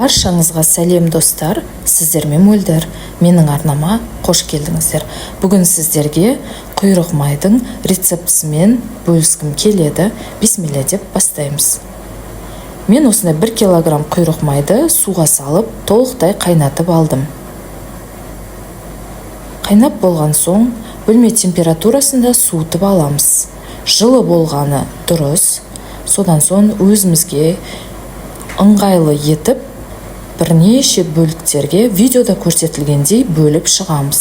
Баршаңызға сәлем достар, сіздермен мөлдір. Менің арнама қош келдіңіздер. Бүгін сіздерге құйрық майдың рецептісімен бөліскім келеді. Бисмилля деп бастаймыз. Мен осындай 1 килограмм құйрық майды суға салып, толықтай қайнатып алдым. Қайнап болған соң, бөлме температурасында суытып аламыз. Жылы болғаны дұрыс. Содан соң өзімізге ыңғайлы етіп, бірнеше бөліктерге видеода көрсетілгендей бөліп шығамыз.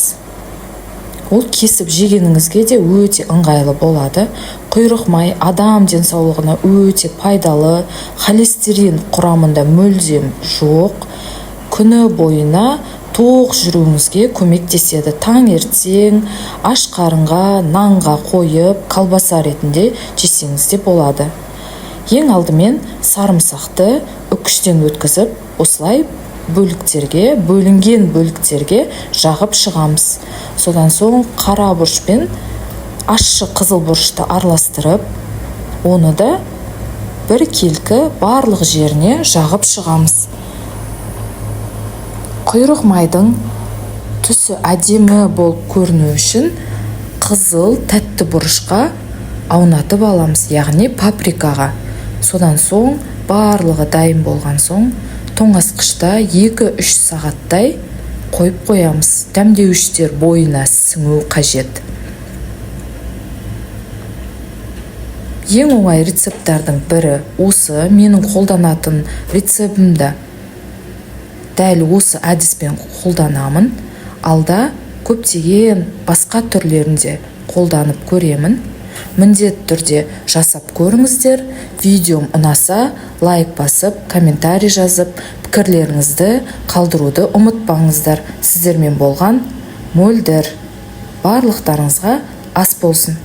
Ол кесіп жегеніңізге де өте ыңғайлы болады. Құйрық май адам денсаулығына өте пайдалы, холестерин құрамында мүлдем жоқ. Күні бойына тоқ жүруіңізге көмектеседі. Таңертең аш қарынға, нанға қойып, колбаса ретінде жесеңіз де болады. Ең алдымен сарымсақты үкіштен өткізіп, осылай бөлінген бөліктерге жағып шығамыз. Содан соң қара бұрыш пен ащы қызыл бұрышты араластырып, оны да бір келкі барлық жеріне жағып шығамыз. Құйрық майдың түсі әдемі болып көріну үшін қызыл тәтті бұрышқа аунатып аламыз, яғни паприкаға. Содан соң барлығы дайын болған соң тоңазытқышта 2-3 сағаттай қойып қоямыз. Дәмдеуіштер бойына сіңу қажет. Ең оңай рецепттардың бірі осы. Менің қолданатын рецептімді дәл осы әдіспен қолданамын. Алда көптеген басқа түрлерінде қолданып көремін. Міндетті түрде жасап көріңіздер. Видеом ұнаса, лайк басып, комментарий жазып, пікірлеріңізді қалдыруды ұмытпаңыздар. Сіздермен болған мөлдір. Барлықтарыңызға ас болсын.